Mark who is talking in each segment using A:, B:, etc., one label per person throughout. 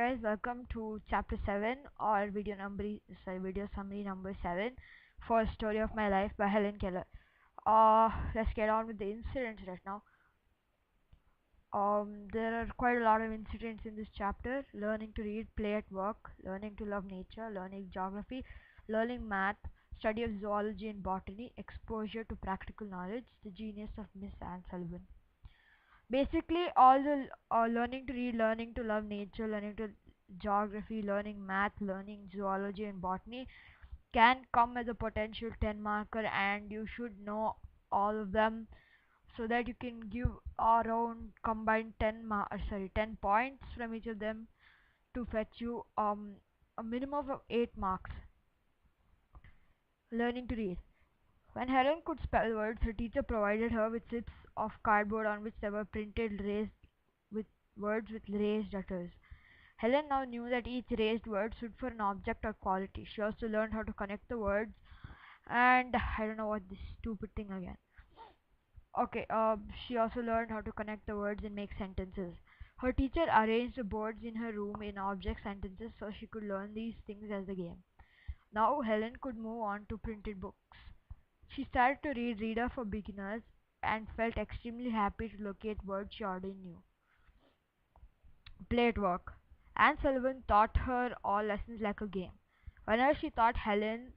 A: guys, welcome to chapter 7 or video summary number 7 for Story of My Life by Helen Keller. Let's get on with the incidents right now. There are quite a lot of incidents in this chapter: learning to read, play at work, learning to love nature, learning geography, learning math, study of zoology and botany, exposure to practical knowledge, the genius of Miss Anne Sullivan. Basically, all the learning to read, learning to love nature, learning to geography, learning math, learning zoology and botany can come as a potential 10 marker, and you should know all of them so that you can give around combined 10 points from each of them to fetch you a minimum of 8 marks. Learning to read. When Helen could spell words, her teacher provided her with slips of cardboard on which they were printed raised with words with raised letters. Helen now knew that each raised word stood for an object or quality. She also learned how to connect the words, and I don't know what this stupid thing again. Okay, she also learned how to connect the words and make sentences. Her teacher arranged the boards in her room in object sentences so she could learn these things as a game. Now Helen could move on to printed books. She started to read Reader for Beginners and felt extremely happy to locate words she already knew. Play at work. Anne Sullivan taught her all lessons like a game. Whatever she taught Helen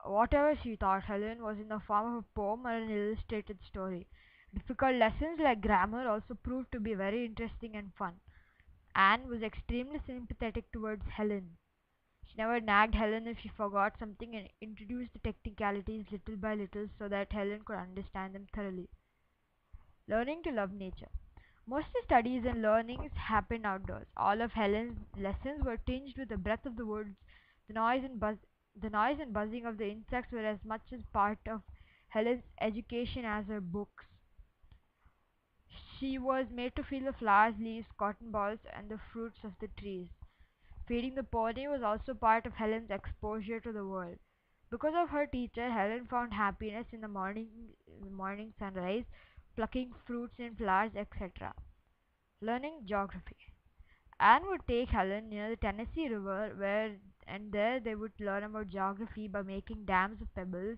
A: was in the form of a poem or an illustrated story. Difficult lessons like grammar also proved to be very interesting and fun. Anne was extremely sympathetic towards Helen. She never nagged Helen if she forgot something and introduced the technicalities little by little so that Helen could understand them thoroughly. Learning to love nature. Most of the studies and learnings happened outdoors. All of Helen's lessons were tinged with the breath of the woods. The noise and buzzing of the insects were as much as part of Helen's education as her books. She was made to feel the flowers, leaves, cotton balls, and the fruits of the trees. Feeding the pony was also part of Helen's exposure to the world. Because of her teacher, Helen found happiness in the morning sunrise, plucking fruits and flowers, etc. Learning geography. Anne would take Helen near the Tennessee River, there they would learn about geography by making dams of pebbles,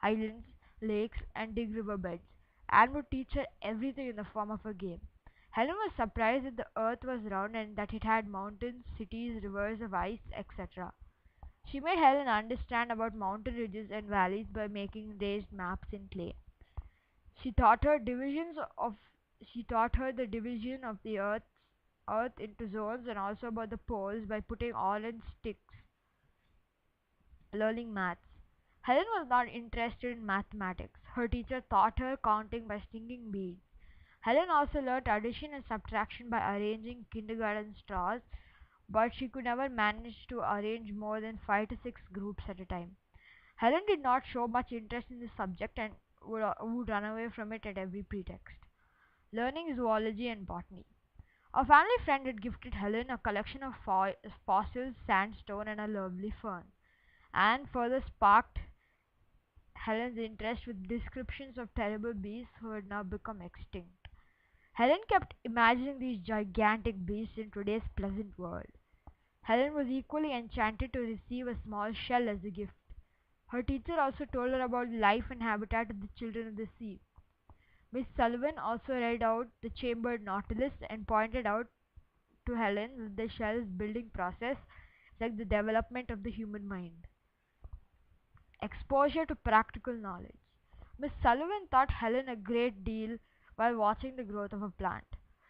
A: islands, lakes, and dig riverbeds. Anne would teach her everything in the form of a game. Helen was surprised that the earth was round and that it had mountains, cities, rivers of ice, etc. She made Helen understand about mountain ridges and valleys by making raised maps in clay. She taught her she taught her the division of the earth into zones and also about the poles by putting all in sticks. Learning maths. Helen was not interested in mathematics. Her teacher taught her counting by stinging beads. Helen also learnt addition and subtraction by arranging kindergarten straws, but she could never manage to arrange more than 5 to 6 groups at a time. Helen did not show much interest in this subject and would run away from it at every pretext. Learning zoology and botany. A family friend had gifted Helen a collection of fossils, sandstone, and a lovely fern, and further sparked Helen's interest with descriptions of terrible beasts who had now become extinct. Helen kept imagining these gigantic beasts in today's pleasant world. Helen was equally enchanted to receive a small shell as a gift. Her teacher also told her about the life and habitat of the children of the sea. Miss Sullivan also read out the chambered nautilus and pointed out to Helen that the shell's building process is like the development of the human mind. Exposure to practical knowledge. Miss Sullivan taught Helen a great deal while watching the growth of a plant.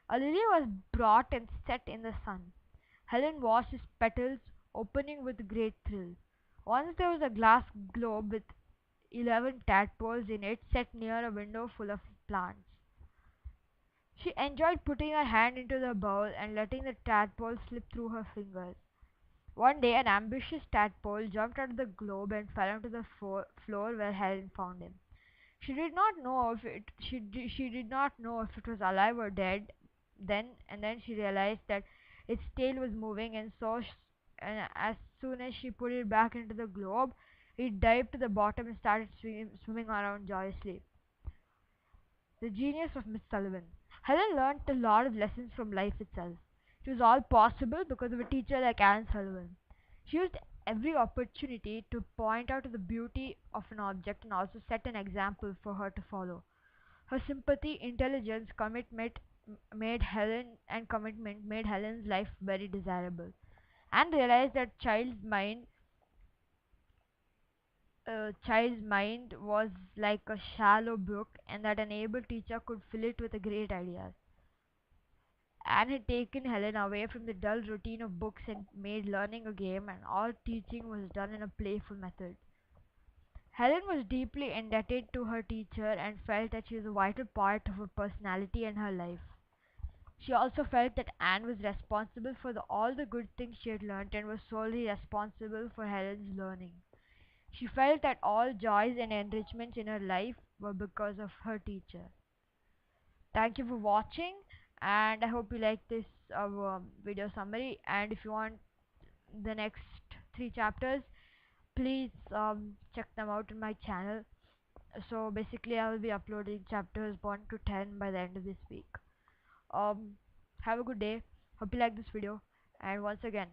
A: A lily was brought and set in the sun. Helen watched its petals opening with great thrill. Once there was a glass globe with 11 tadpoles in it set near a window full of plants. She enjoyed putting her hand into the bowl and letting the tadpole slip through her fingers. One day, an ambitious tadpole jumped out of the globe and fell onto the floor where Helen found him. She did not know if she did not know if it was alive or dead. Then she realized that its tail was moving, and as soon as she put it back into the globe, it dived to the bottom and started swimming around joyously. The genius of Miss Sullivan. Helen learnt a lot of lessons from life itself. It It was all possible because of a teacher like Anne Sullivan. She used every opportunity to point out the beauty of an object and also set an example for her to follow. Her sympathy, intelligence, commitment made Helen's life very desirable. And realized that child's mind was like a shallow brook, and that an able teacher could fill it with great ideas. Anne had taken Helen away from the dull routine of books and made learning a game, and all teaching was done in a playful method. Helen was deeply indebted to her teacher and felt that she was a vital part of her personality and her life. She also felt that Anne was responsible for all the good things she had learnt and was solely responsible for Helen's learning. She felt that all joys and enrichments in her life were because of her teacher. Thank you for watching, and I hope you like this video summary. And if you want the next three chapters, please check them out on my channel. So basically, I will be uploading chapters 1 to 10 by the end of this week. Um, have a good day. Hope you like this video. And once again,